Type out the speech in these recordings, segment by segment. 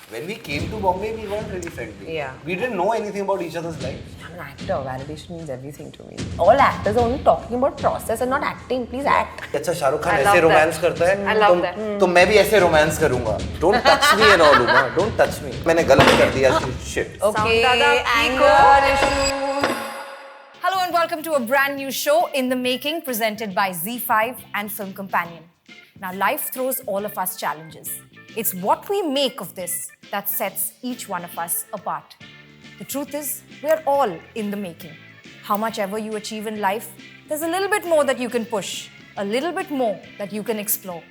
When we came to Bombay, we weren't really friendly. Yeah. We didn't know anything about each other's lives. I'm an actor. Validation means everything to me. All actors are only talking about process and not acting. Please act. अच्छा Shahrukh Khan I ऐसे love romance that. करता है I love that. तो मैं भी ऐसे romance करूंगा. Don't touch me and all, Huma. Don't touch me. मैंने गलत कर दिया shit. Okay, Sound anger issues. Hello and welcome to a brand new show in the making presented by ZEE5 and Film Companion. Now life throws all of us challenges. It's what we make of this that sets each one of us apart. The truth is, we're all in the making. How much ever you achieve in life, there's a little bit more that you can push, a little bit more that you can explore.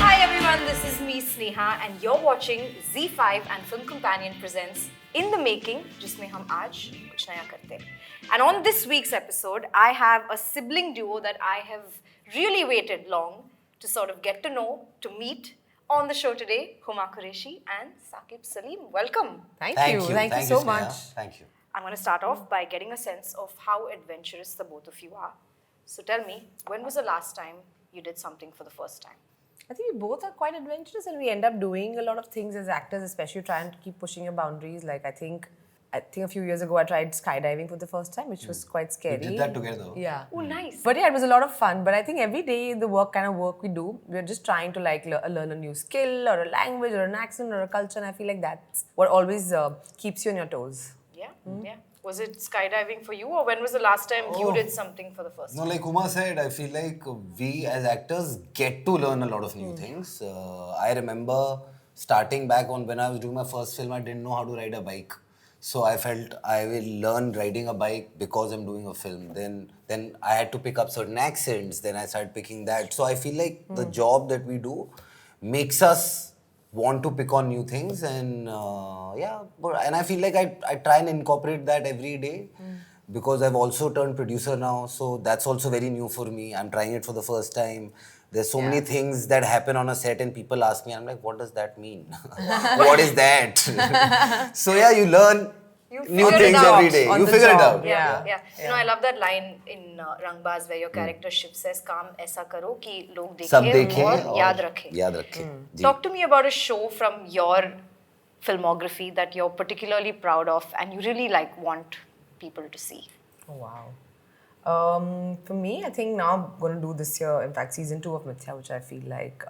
Hi everyone, this is me Sneha and you're watching ZEE5 and Film Companion presents In the Making, जिसमें हम आज कुछ नया करते हैं. And on this week's episode, I have a sibling duo that I have really waited long to sort of get to know, to meet. On the show today, Huma Qureshi and Saqib Saleem. Welcome. Thank you so Sneha. much. Thank you. I'm going to start off by getting a sense of how adventurous the both of you are. So tell me, when was the last time you did something for the first time? I think we both are quite adventurous and we end up doing a lot of things as actors, especially trying to keep pushing your boundaries. Like I think a few years ago I tried skydiving for the first time, which was quite scary. We did that together. Yeah. Oh, nice. But yeah, it was a lot of fun. But I think every day the work we do, we're just trying to like learn a new skill or a language or an accent or a culture. And I feel like that's what always keeps you on your toes. Yeah, yeah. Was it skydiving for you, or when was the last time you did something for the first No, time? like Huma said, I feel like we as actors get to learn a lot of new things. I remember starting back on when I was doing my first film, I didn't know how to ride a bike. So I felt I will learn riding a bike because I'm doing a film. Then I had to pick up certain accents. Then I started picking that. So I feel like the job that we do makes us want to pick on new things, and and I feel like I try and incorporate that every day because I've also turned producer now, so that's also very new for me. I'm trying it for the first time. There's so many things that happen on a set and people ask me, I'm like, what does that mean? What is that? So yeah, you learn new figure it things out every day. on You the figure it job. out. Yeah. You know, I love that line in Rangbaz where your character Shiv says, "काम ऐसा करो कि लोग सब देखें देखें और और याद रखें." याद रखें. जी. Talk to me about a show from your filmography that you're particularly proud of and you really want people to see. Oh, wow. For me, I think now I'm going to do this year, in fact, season 2 of Mithya, which I feel like,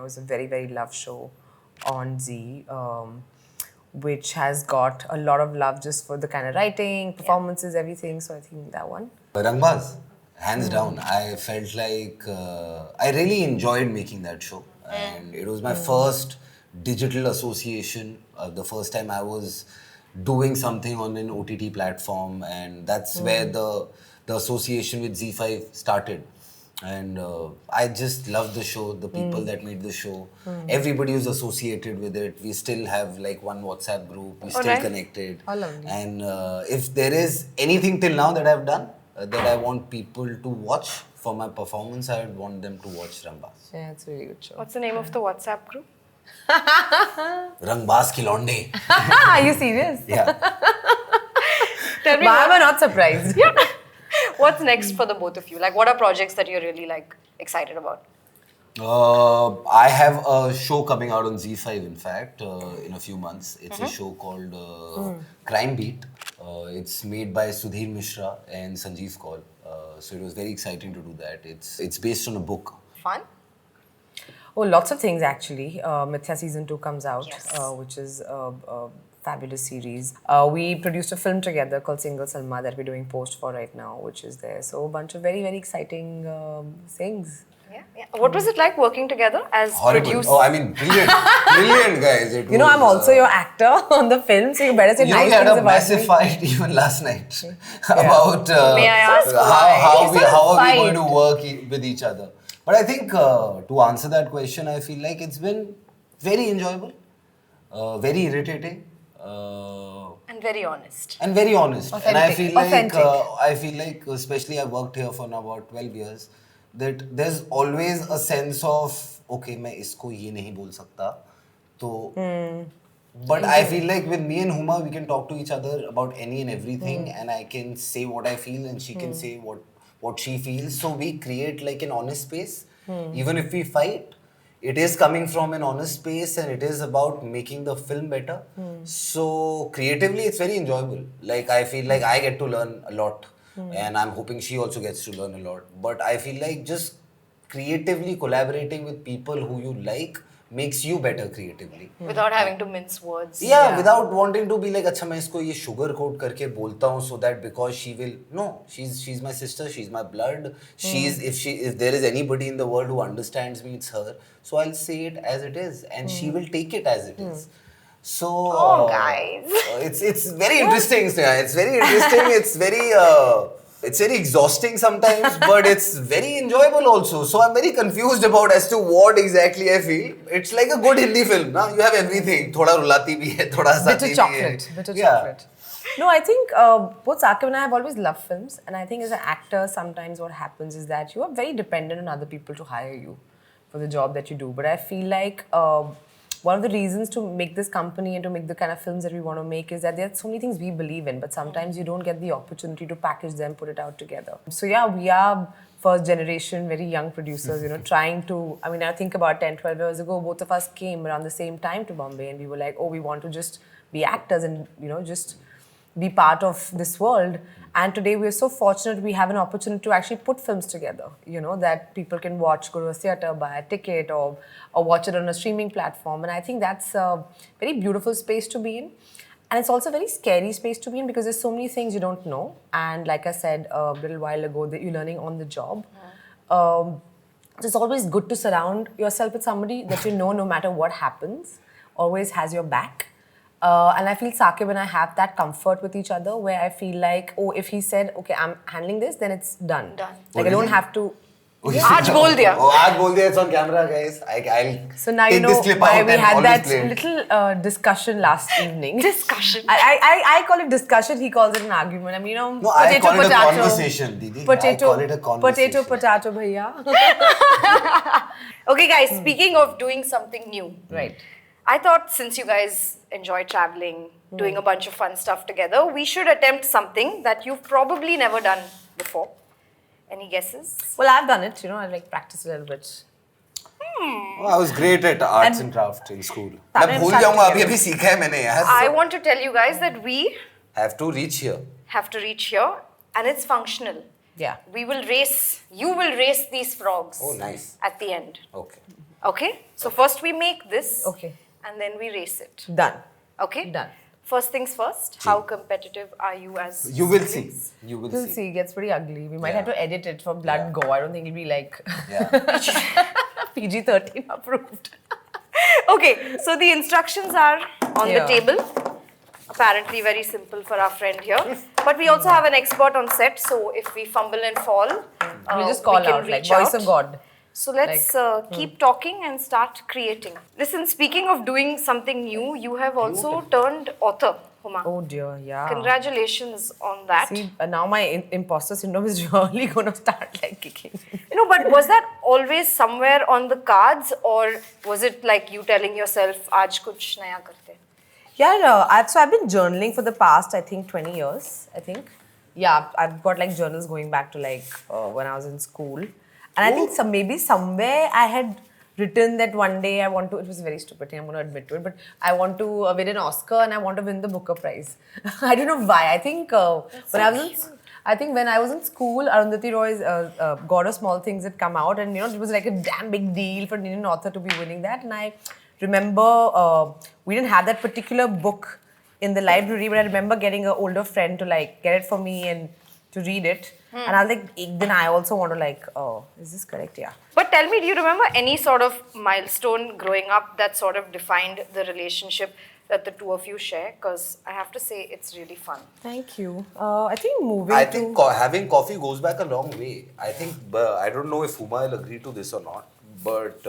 is a very, very loved show on Z, which has got a lot of love just for the kind of writing, performances, everything. So I think that one. Rangbaz, hands down. I felt like I really enjoyed making that show, and it was my first digital association. The first time I was doing something on an OTT platform, and that's where the association with ZEE5 started. And I just love the show, the people that made the show, everybody who's associated with it. We still have like one WhatsApp group, we're still nice. connected. Oh, lovely. And if there is anything till now that I've done that I want people to watch for my performance, I would want them to watch Rangbaz. Yeah, it's a really good show. What's the name of the WhatsApp group? Rangbaz Khilonde. Are you serious? Yeah. Tell me Why am I not surprised? what's next for the both of you? Like, what are projects that you're really excited about? I have a show coming out on ZEE5, in fact, in a few months. It's a show called Crime Beat. It's made by Sudhir Mishra and Sanjeev Kaul. So it was very exciting to do that. It's based on a book. Fun? Oh, lots of things actually. Mithya season 2 comes out, Yes. which is a fabulous series. We produced a film together called Single Salma that we're doing post for right now, which is there. So a bunch of very, very exciting things. Yeah. What was it like working together as Horrible. producers? Oh, I mean, brilliant. Brilliant, guys. It You know, was, I'm also your actor on the film, so you better say You know, nice we had things a about massive me. fight even last night about May I ask why? how It's not a are we fight. going to work with each other. But I think to answer that question, I feel like it's been very enjoyable, very irritating, And very honest. and very honest. And I feel Authentic. I feel like, especially I've worked here for now about 12 years, that there's always a sense of okay, मैं इसको ये नहीं बोल सकता, तो But I feel like with me and Huma, we can talk to each other about any and everything, and I can say what I feel, and she can say what she feels. So we create like an honest space. Even if we fight, it is coming from an honest space, and it is about making the film better. So creatively, it's very enjoyable. Like I feel like I get to learn a lot, and I'm hoping she also gets to learn a lot. But I feel like just creatively collaborating with people who you like makes you better creatively. Without having to mince words. Yeah, without wanting to be like, अच्छा मैं इसको ये sugar coat करके बोलता हूँ so that because she will, no, she's my sister, she's my blood, if there is anybody in the world who understands me, it's her. So I'll say it as it is, and she will take it as it is. So Guys. it's very interesting, Sneha. It's very interesting. It's very exhausting sometimes, but it's very enjoyable also. So I'm very confused about as to what exactly I feel. It's like a good Hindi film, na? You have everything. Thoda rulati bhi hai, thoda hasati bhi hai. Bitter chocolate. No, I think both Saqib and I have always loved films, and I think as an actor, sometimes what happens is that you are very dependent on other people to hire you for the job that you do. But I feel like one of the reasons to make this company and to make the kind of films that we want to make is that there are so many things we believe in, but sometimes you don't get the opportunity to package them, put it out together. So yeah, we are first generation, very young producers, trying to, I think about 10, 12 years ago, both of us came around the same time to Bombay, and we were like, oh, we want to just be actors and, just be part of this world. And today we're so fortunate we have an opportunity to actually put films together, that people can watch, go to a theatre, buy a ticket, or watch it on a streaming platform. And I think that's a very beautiful space to be in. And it's also a very scary space to be in because there's so many things you don't know. And like I said a little while ago, that you're learning on the job. So it's always good to surround yourself with somebody that no matter what happens, always has your back. And I feel Saqib and I have that comfort with each other where I feel like, oh, if he said, okay, I'm handling this, then it's done. Like I don't have to. Aaj bol diya. Oh, aaj bol diya. It's on camera, guys. I'll so now take this clip why out we and had always that play it. little discussion last evening. Discussion. I call it discussion. He calls it an argument. No, I call it a conversation, Didi. I call it a conversation. Potato, bhaiya. Okay, guys. Speaking of doing something new, right? I thought since you guys enjoy traveling, doing a bunch of fun stuff together, we should attempt something that you've probably never done before. Any guesses? Well, I've done it. I like practice a little bit. Oh, I was great at arts and craft in school. मैं भूल जाऊँगा अभी सीखा है मैंने यार. I want to tell you guys that we have to reach here. And it's functional. Yeah. You will race these frogs. Oh, nice. At the end. Okay. Okay? So first we make this. Okay. And then we race it. Done. Okay? Done. First things first, how competitive are you as You will see. We'll see. It gets pretty ugly. We might have to edit it for blood go. I don't think it'll be like PG-13 approved. Okay, so the instructions are on the table. Apparently very simple for our friend here. But we also have an expert on set, so if we fumble and fall, we'll just call out, like voice of God. So let's keep talking and start creating. Listen, speaking of doing something new, you have also turned author, Huma. Oh dear, yeah. Congratulations on that. See, now my imposter syndrome is really going to start like kicking. But was that always somewhere on the cards, or was it like you telling yourself, "Aaj kuch naya karte"? Yeah, I've been journaling for the past, I think, 20 years, I think. Yeah, I've got like journals going back to like when I was in school. And I think maybe somewhere I had written that one day I want to, it was a very stupid thing, I'm going to admit to it, but I want to win an Oscar and I want to win the Booker Prize. I don't know why. I think when I was in school, Arundhati Roy's God of Small Things had come out, and it was like a damn big deal for an Indian author to be winning that. And I remember we didn't have that particular book in the library, but I remember getting an older friend to like get it for me and to read it. And I was like, then I also want to like, oh, is this correct? Yeah. But tell me, do you remember any sort of milestone growing up that sort of defined the relationship that the two of you share? Because I have to say, it's really fun. Thank you. I think having coffee goes back a long way. I think, I don't know if Huma will agree to this or not, but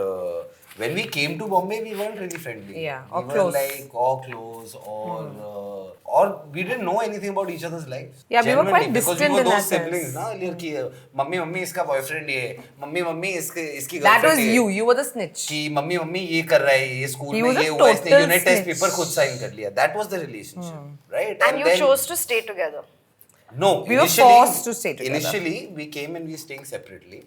when we came to Bombay, we weren't really friendly. Yeah, we or were close. like or close or we didn't know anything about each other's lives. Yeah, we were quite Genuinely, because we distant were in those that siblings, sense. ना earlier कि mummy mummy इसका boyfriend ये है, mummy इसकी That girlfriend was ये है. you. You were the snitch. कि mummy ये कर रहा है, ये स्कूल He में was a ये हुआ, इसने total unit test snitch. Paper खुद साइन कर लिया. That was the relationship, right? And you then, chose to stay together. No, We were initially, forced to stay together. Initially, we came and we staying separately.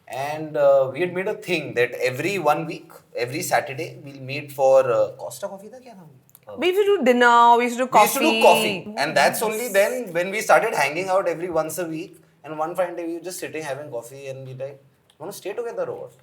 And we had made a thing that every 1 week, every Saturday, we'll meet for Costa Coffee tha kya naam? We used to do dinner, we used to do coffee. We used to do coffee. And that's only then when we started hanging out every once a week. And one fine day we were just sitting having coffee and we like, want to stay together or what?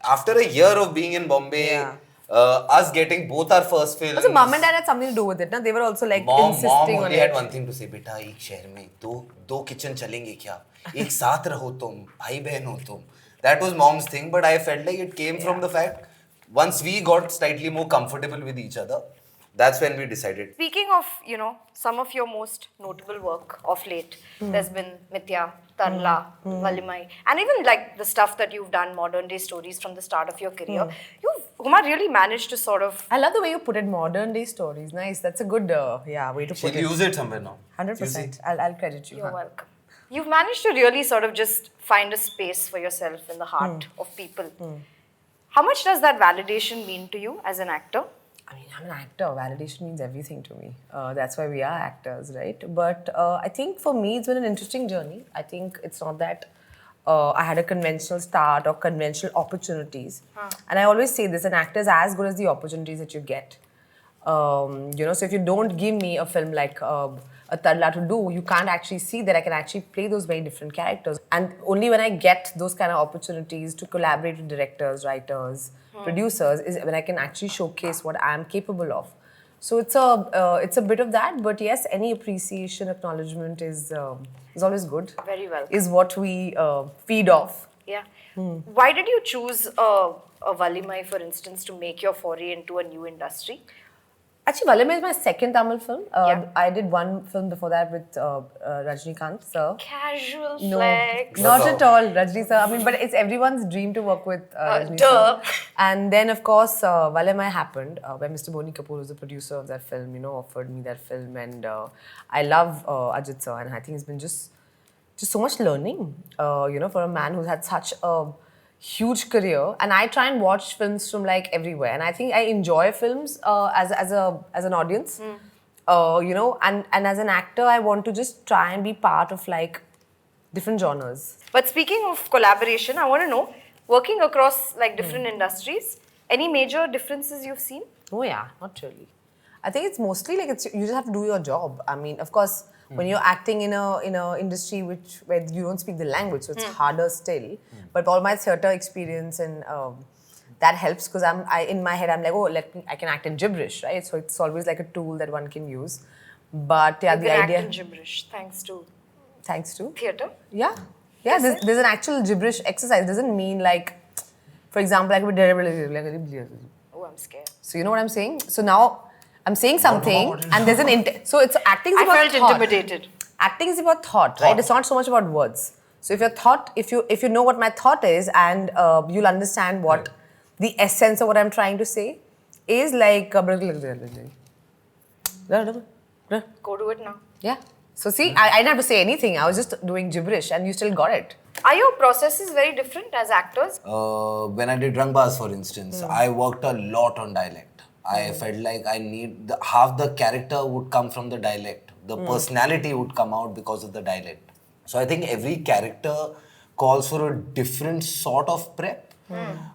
After a year of being in Bombay, Yeah. us getting both our first films. Also, mom and dad had something to do with it. Na? They were also like Mom insisting on only it. had one thing to say, बेटा एक शहर में दो kitchen चलेंगे क्या? एक साथ रहो तुम, भाई बहन हो तुम. That was mom's thing, but I felt like it came from the fact once we got slightly more comfortable with each other, that's when we decided. Speaking of, some of your most notable work of late, there's been Mithya, Tanla, Valimai, and even like the stuff that you've done, modern day stories from the start of your career. You've, Huma, really managed to sort of... I love the way you put it, modern day stories. Nice. That's a good way to She'll put it. use it somewhere now. 100%. I'll credit you. You're welcome. You've managed to really sort of just find a space for yourself in the heart of people. How much does that validation mean to you as an actor? I mean, I'm an actor. Validation means everything to me. That's why we are actors, right? But I think for me, it's been an interesting journey. I think it's not that I had a conventional start or conventional opportunities. And I always say this, an actor is as good as the opportunities that you get. So if you don't give me a film like a Tadla to do, you can't actually see that I can actually play those very different characters. And only when I get those kind of opportunities to collaborate with directors, writers, producers, is when I can actually showcase what I'm capable of. So it's a bit of that, but yes, any appreciation, acknowledgement is always good. Very welcome. Is what we feed off. Yeah. Why did you choose a Valimai, for instance, to make your foray into a new industry? Actually, Valimai is my second Tamil film. Yeah. I did one film before that with Rajnikant sir. Casual No, flex. not at all, Rajni sir. I mean, but it's everyone's dream to work with Rajni duh. sir. And then, of course, Valimai happened when Mr. Boni Kapoor was the producer of that film, offered me that film. And I love Ajit sir, and I think it's been just so much learning, for a man who's had such a huge career. And I try and watch films from like everywhere, and I think I enjoy films as an audience, and as an actor I want to just try and be part of like different genres. But speaking of collaboration, I want to know, working across like different industries, any major differences you've seen? Oh yeah, not really. I think it's mostly like you just have to do your job. I mean, of course, when you're acting in a industry where you don't speak the language, so it's harder still. But all my theatre experience and that helps, because in my head I'm like, I can act in gibberish, right? So it's always like a tool that one can use. But yeah, You the can idea. act in gibberish thanks to theatre. Yeah. There's an actual gibberish exercise. It doesn't mean like, for example, like Oh, I'm scared. so you know what I'm saying? So now I'm saying something and there's an so it's acting is I about felt thought. intimidated. Acting is about thought, right? It's not so much about words. So if you know what my thought is, and you'll understand what the essence of what I'm trying to say is, like Go do it now. yeah. So see, I didn't have to say anything. I was just doing gibberish and you still got it. Are your processes very different as actors? When I did Rangbaz, for instance, I worked a lot on dialect. I felt like I need half the character would come from the dialect. The personality would come out because of the dialect. So I think every character calls for a different sort of prep.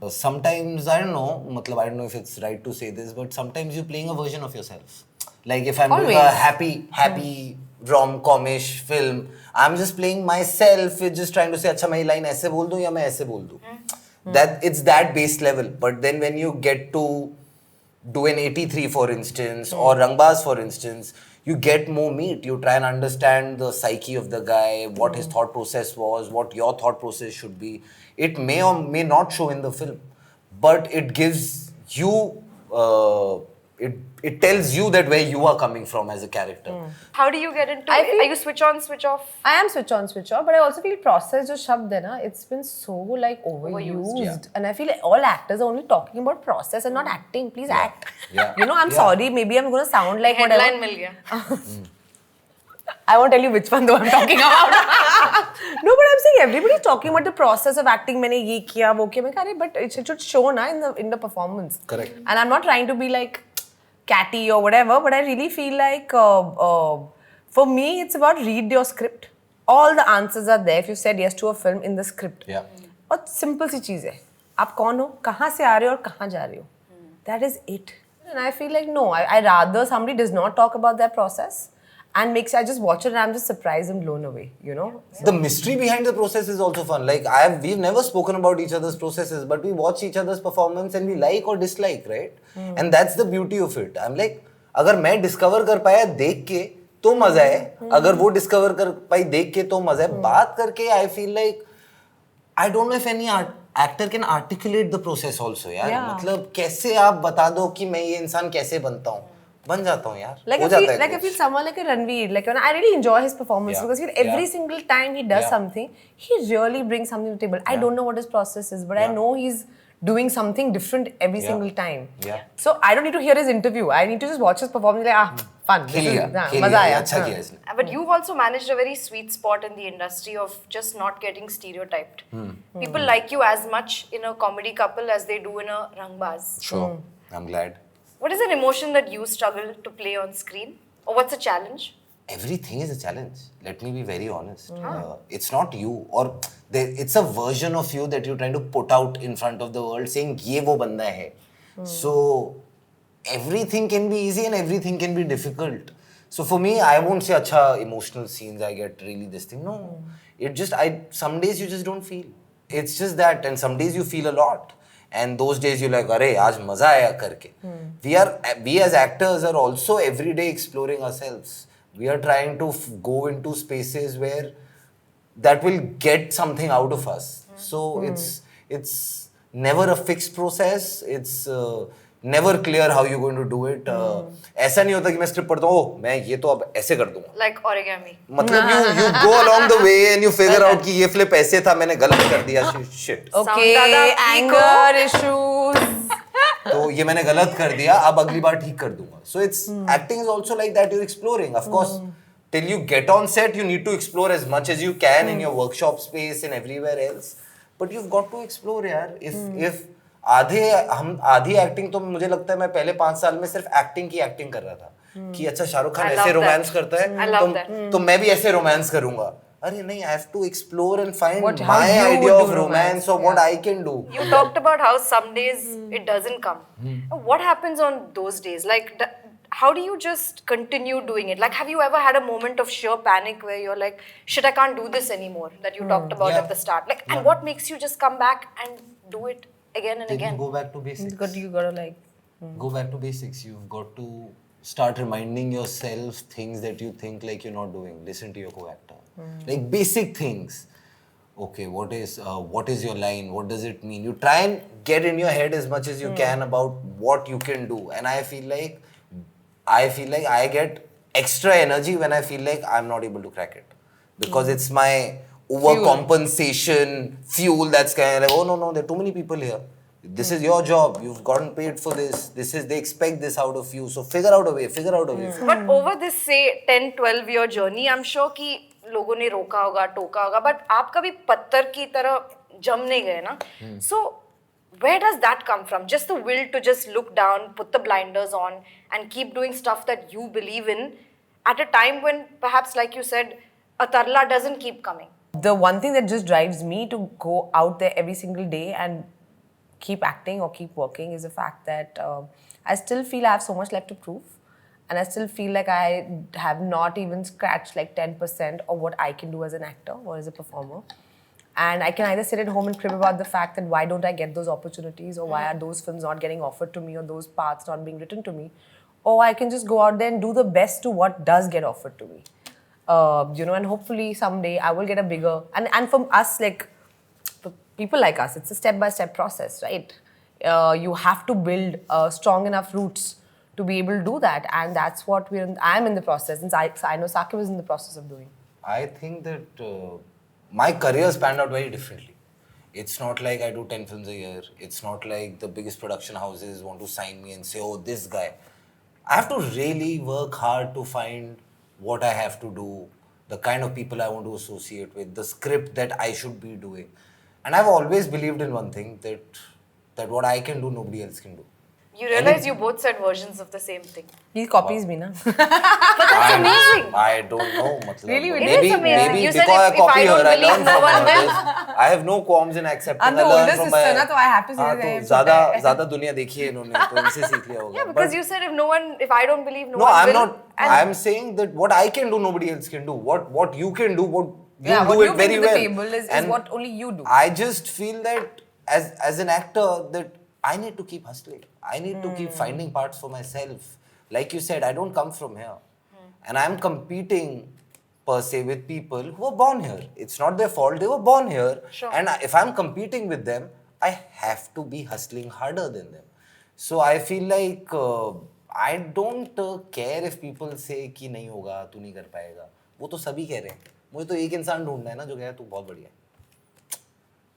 Sometimes, I don't know if it's right to say this, but sometimes you're playing a version of yourself. Like if I'm doing a happy rom-comish film, I'm just playing myself, just trying to say, अच्छा मैं ये line ऐसे बोल दूँ या मैं ऐसे बोल दूँ. That it's that base level. But then when you get to do an 83, for instance, or Rangbaz, for instance, you get more meat. You try and understand the psyche of the guy, what his thought process was, what your thought process should be. It may or may not show in the film, but it gives you it tells you that where you are coming from as a character. How do you get into I it? feel- Are you switch on, switch off? I am switch on, switch off, but I also feel process jo shabd hai na, it's been so like overused. And I feel like all actors are only talking about process and not acting. Please act. Yeah. You know, I'm sorry, maybe I'm going to sound like Headline whatever. mil gaya. I won't tell you which one though I'm talking about. No, but I'm saying everybody's talking about the process of acting. मैंने ये किया, वो किया. मैं कह रही, but it should show na in the performance. Correct. And I'm not trying to be like catty or whatever, but I really feel like for me it's about read your script. All the answers are there if you said yes to a film in the script. Yeah. बहुत simple सी चीज़ है. आप कौन हो, कहाँ से आ रहे हो और कहाँ जा रहे हो. That is it. And I feel like no, I rather somebody does not talk about their process. And makes I just watch it and I'm just surprised and blown away, you know. The mystery behind the process is also fun. Like we've never spoken about each other's processes, but we watch each other's performance and we like or dislike, right? And that's the beauty of it. I'm like, अगर मैं discover कर पाया देख के तो मजा है, अगर वो discover कर पाई देख के तो मजा है. बात करके I feel like I don't know if any actor can articulate the process also, यार. Yeah. मतलब कैसे आप बता दो कि मैं ये इंसान कैसे बनता हूँ. बन जाता हूँ यार. Like I feel someone like a Ranveer, like I really enjoy his performance because every single time he does something, he really brings something to the table. I don't know what his process is, but I know he's doing something different every single time. Yeah. So I don't need to hear his interview. I need to just watch his performance. Like fun. मजा आया. अच्छा किया इसने. But you've also managed a very sweet spot in the industry of just not getting stereotyped. People like you as much in a comedy couple as they do in a rangbaz. Sure. I'm glad. What is an emotion that you struggle to play on screen? Or what's a challenge? Everything is a challenge. Let me be very honest. It's not you, or it's a version of you that you're trying to put out in front of the world, saying "ये वो बंदा है." So everything can be easy and everything can be difficult. So for me, I won't say "अच्छा emotional scenes I get really this thing." No, it just some days you just don't feel. It's just that, and some days you feel a lot. And those days you're like, अरे आज मजा आया करके. We as actors are also every day exploring ourselves. We are trying to go into spaces where that will get something out of us. So it's never a fixed process. It's never clear how you're going to do it. ऐसा नहीं होता कि मैं script पढ़ता हूँ, मैं ये तो अब ऐसे कर दूंगा. Like Origami. मतलब you go along the way and you figure out कि ये flip ऐसे था, मैंने गलत कर दिया. Shit. Okay, anger issues. तो ये मैंने गलत कर दिया, अब अगली बार ठीक कर दूंगा. So it's acting is also like that. You're exploring, of course. Till you get on set, you need to explore as much as you can in your workshop space and everywhere else. But you've got to explore, यार. If आधी acting तो मुझे लगता है मैं पहले 5 साल में सिर्फ एक्टिंग कर रहा था कि अच्छा शाहरुख खान ऐसे रोमांस करता है तो मैं भी ऐसे रोमांस करूंगा. अरे नहीं, I have to explore and find my idea of romance or what I can do. You talked about how some days it doesn't come. What happens on those days? Like, how do you just continue doing it? Like, have you ever had a moment of sheer panic where you're like, shit, I can't do this anymore, that you talked about at the start? Like, and what makes you just come back and do it again and again? Go back to basics. But you gotta like Go back to basics. You've got to start reminding yourself things that you think like you're not doing. Listen to your co-actor. Like basic things. Okay, what is your line? What does it mean? You try and get in your head as much as you can about what you can do. And I feel like I get extra energy when I feel like I'm not able to crack it. Because it's my overcompensation fuel that's kind of like, oh no, there are too many people here. This is your job. You've gotten paid for this. They expect this out of you. So figure out a way. But over this, say, 10-12 year journey, I'm sure कि लोगों ने रोका होगा, टोका होगा, but आप कभी पत्थर की तरह जम नहीं गए ना? So where does that come from? Just the will to just look down, put the blinders on, and keep doing stuff that you believe in at a time when perhaps, like you said, a tarla doesn't keep coming. The one thing that just drives me to go out there every single day and keep acting or keep working is the fact that I still feel I have so much left to prove. And I still feel like I have not even scratched like 10% of what I can do as an actor or as a performer. And I can either sit at home and crib about the fact that why don't I get those opportunities, or why are those films not getting offered to me, or those parts not being written to me. Or I can just go out there and do the best to what does get offered to me. And hopefully someday I will get a bigger... And from us, like, for people like us, it's a step-by-step process, right? You have to build strong enough roots to be able to do that, and that's what I'm in the process, and I know Saqib is in the process of doing. I think that my career spanned out very differently. It's not like I do 10 films a year. It's not like the biggest production houses want to sign me and say, oh, this guy. I have to really work hard to find what I have to do, the kind of people I want to associate with, the script that I should be doing. And I've always believed in one thing, that what I can do, nobody else can do. You realize you both said versions of the same thing. He copies me, na? But that's amazing. I don't know. Really? It Maybe, is amazing. maybe You said because if I don't I believe learned no from one her. will. I have no qualms in accepting. I'm the I learn older from sister, my- na, so I have to say हाँ, that तो ज़्यादा दुनिया देखी है इन्होंने, तो इनसे सीख लिया होगा. Yeah, because you said if I don't believe no No, one I'm will. not. I'm saying that what I can do, nobody else can do. What you can do, what you Yeah, do what it you very bring to well. the table is And what only you do. I just feel that as an actor, that I need to keep hustling. I need to keep finding parts for myself. Like you said, I don't come from here, and I'm competing per se with people who were born here. It's not their fault; they were born here. Sure. And if I'm competing with them, I have to be hustling harder than them. So I feel like I don't care if people say कि नहीं होगा, तू नहीं कर पाएगा. वो तो सभी कह रहे हैं. मुझे तो एक इंसान ढूंढना है ना जो कहे तू बहुत बढ़िया है.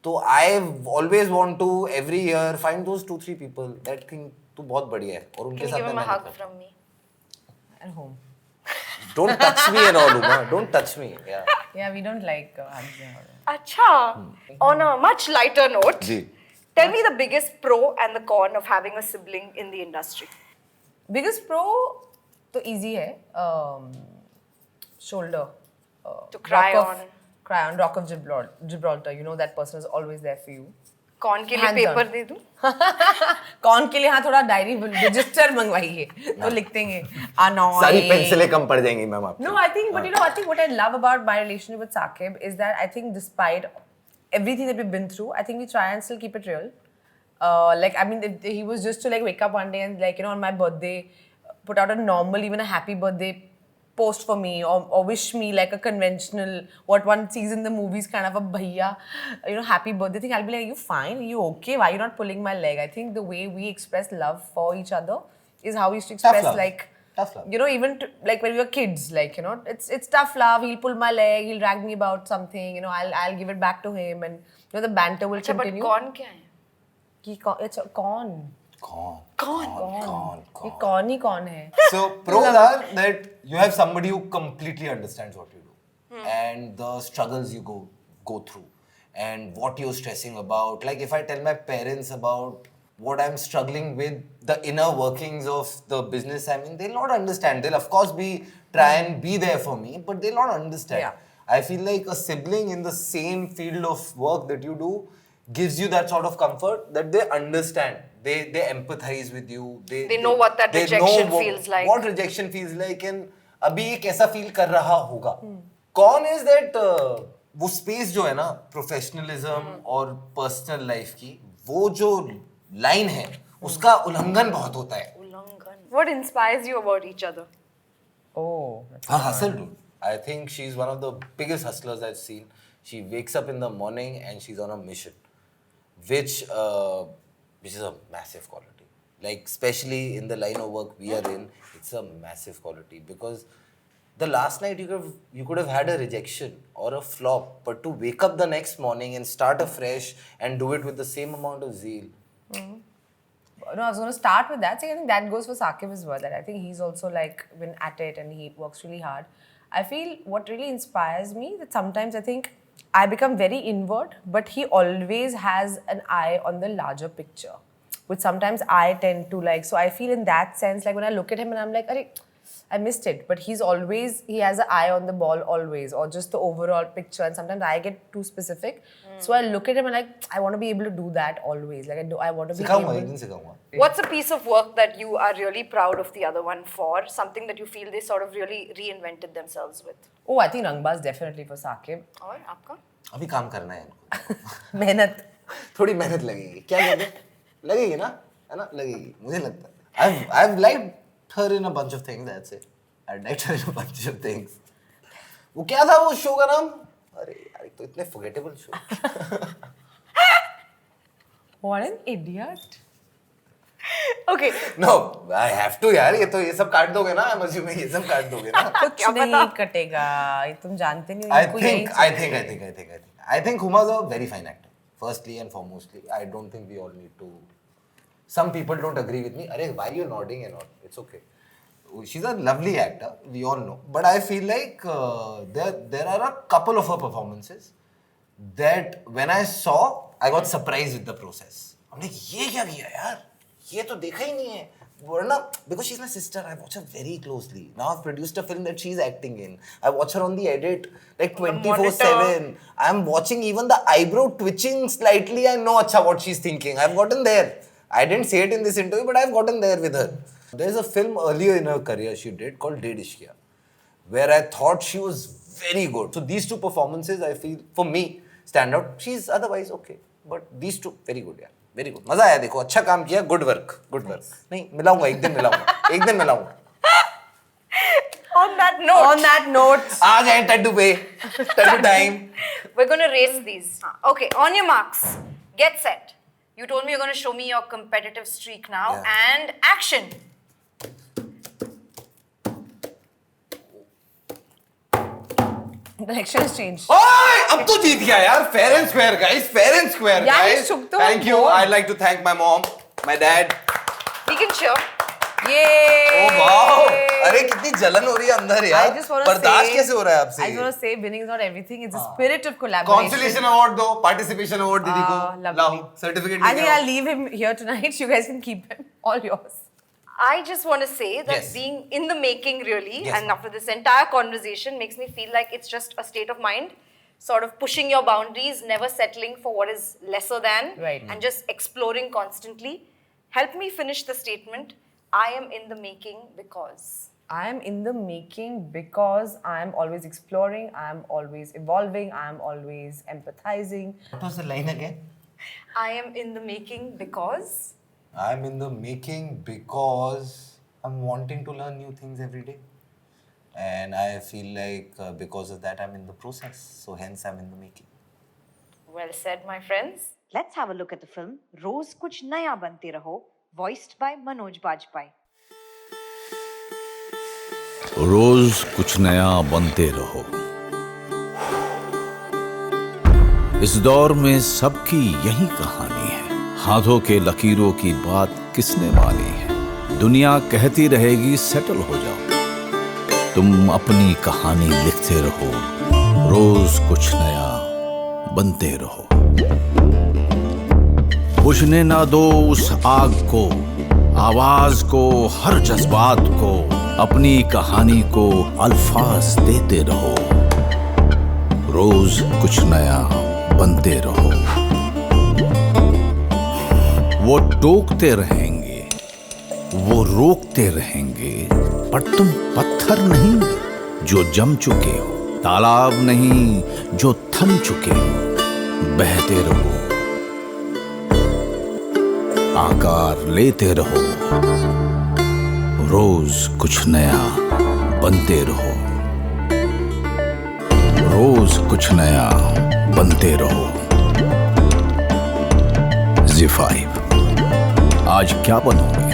तो I always want to every year find those 2-3 people that think तू बहुत बढ़िया है और उनके Can you साथ give मैं him a मेहनत hug करता हूँ. from me? At home. Don't touch me and all, Huma. Don't touch me. Yeah. Yeah, we don't like hugs and all. Acha. On a much lighter note, ji. tell me the biggest pro and the con of having a sibling in the industry. Biggest pro तो easy है. Shoulder. To cry Rock of Gibraltar. You know that person is always there for you. Con के लिए Hands paper on. दे दूँ? कौन के लिए हाँ थोड़ा डायरी रजिस्टर मंगवाइए तो लिख देंगे annoying. सारी पेंसिलें कम पड़ जाएंगी मैम आपकी. No, I think, but I think what I love about my relationship with Saqib is that I think despite everything that we've been through, I think we try and still keep it real. Like, I mean, he was just to like wake up one day and like, you know, on my birthday, put out a normal, even a happy birthday post for me or wish me like a conventional, what one sees in the movies, kind of a bhaiya, you know, happy birthday thing. I'll be like, are you fine? Are you okay? Why are you not pulling my leg? I think the way we express love for each other is how we used to express love. like, Tough love. you know, even like when we were kids, like, you know, it's tough love. He'll pull my leg, he'll drag me about something, you know, I'll give it back to him, and you know the banter will अच्छा, but continue. con क्या है? It's a con. ये कौन ही कौन है? So pros are that you have somebody who completely understands what you do and the struggles you go through and what you're stressing about. Like if I tell my parents about what I'm struggling with, the inner workings of the business I'm in, they'll not understand. They'll of course try and be there for me, but they'll not understand. Yeah. I feel like a sibling in the same field of work that you do gives you that sort of comfort that they understand. They empathize with you. They know what that rejection feels like. What rejection feels like and अभी ये कैसा feel कर रहा होगा. Con is that वो space जो है ना professionalism और personal life की, वो जो line है उसका उल्लंघन बहुत होता है. What inspires you about each other? Oh. Her hustle, dude. I think she's one of the biggest hustlers I've seen. She wakes up in the morning and she's on a mission, which is a massive quality. Like especially in the line of work we are in, it's a massive quality because the last night you could have had a rejection or a flop, but to wake up the next morning and start afresh and do it with the same amount of zeal. No, I was going to start with that. So I think that goes for Saqib as well. That I think he's also like been at it and he works really hard. I feel what really inspires me that sometimes I think I become very inward, but he always has an eye on the larger picture, which sometimes I tend to like. So I feel in that sense, like when I look at him and I'm like, Arey, I missed it. But he has an eye on the ball always, or just the overall picture. And sometimes I get too specific. So I look at him and like, I want to be able to do that always. Like I want to be सिखाऊंगा, able. एक दिन सिखाऊंगा. What's a piece of work that you are really proud of the other one for? Something that you feel they sort of really reinvented themselves with? Oh, I think Rangbaz definitely for Saqib. और आपका? अभी काम करना है इनको. मेहनत. थोड़ी मेहनत लगेगी. क्या कहते? लगेगी ना? है ना? लगेगी. मुझे लगता है. I've liked her in a bunch of things. That's it. I liked her in a bunch of things. वो क्या था वो शो का नाम? अरे यार तो इतने forgettable show. What an idiot. Okay. No, I have to यार. ये सब काट दोगे ना? I'm assuming ये सब काट दोगे ना? कुछ नहीं कटेगा. तुम जानते नहीं हो इनको यही. I think Huma's a very fine actor. Firstly and foremostly, I don't think we all need to. Some people don't agree with me. Arey, why are you nodding and all? It's okay. She's a lovely actor. We all know. But I feel like there are a couple of her performances that when I saw, I got surprised with the process. I'm like, ये क्या किया यार? ये तो देखा ही नहीं है. वरना, because she's my sister, I watch her very closely. Now I've produced a film that she's acting in. I watch her on the edit like 24/7. I'm watching even the eyebrow twitching slightly. I know acha what she's thinking. I've gotten there. I didn't say it in this interview, but I've gotten there with her. There's a film earlier in her career she did called Deed Ishqiya, where I thought she was very good. So these two performances, I feel, for me, stand out. She's otherwise okay, but these two, very good, yeah. Very good. मजा आया देखो, अच्छा काम किया, good work. नहीं, मिलाऊंगा, एक दिन मिलाऊंगा. On that note. आ जाए time to pay, time to time. We're going to race these. Okay, on your marks, get set. You told me you're going to show me your competitive streak now. Yeah. And action. The direction has changed. ओए, अब तो जीत गया यार. Fair and square, guys. Fair and square, Yeah, you guys. shook the Thank you. board. I'd like to thank my mom, my dad. We can cheer. Yay! Oh wow! अरे कितनी जलन हो रही है अंदर I यार. just want to बर्दाश्त say, कैसे हो रहा है आपसे? I just want to say, winning is not everything. It's a spirit of collaboration. Consolation award दो, participation award दीदी को. Lovely. लाओ, certificate I think लेके आओ. I'll leave him here tonight. You guys can keep him. All yours. I just want to say that Yes. being in the making really, Yes, and ma'am. after this entire conversation makes me feel like it's just a state of mind, sort of pushing your boundaries, never settling for what is lesser than, Right. and just exploring constantly. Help me finish the statement. I am in the making because. I am in the making because I am always exploring, I am always evolving, I am always empathizing. What was the line again? I am in the making because. I'm in the making because I'm wanting to learn new things every day. And I feel like because of that, I'm in the process. So hence, I'm in the making. Well said, my friends. Let's have a look at the film Roz Kuch Naya Bante Raho, voiced by Manoj Bajpayee. रोज कुछ नया बनते रहो. इस दौर में सबकी यही कहानी है. हाथों के लकीरों की बात किसने मानी है. दुनिया कहती रहेगी सेटल हो जाओ. तुम अपनी कहानी लिखते रहो. रोज कुछ नया बनते रहो. बुझने ना दो उस आग को, आवाज को, हर जज्बात को. अपनी कहानी को अल्फाज देते रहो. रोज कुछ नया बनते रहो. वो टोकते रहेंगे, वो रोकते रहेंगे, पर तुम पत्थर नहीं जो जम चुके हो. तालाब नहीं जो थम चुके हो. बहते रहो, आकार लेते रहो. रोज कुछ नया बनते रहो. रोज कुछ नया बनते रहो. ZEE5. आज क्या बनोगे?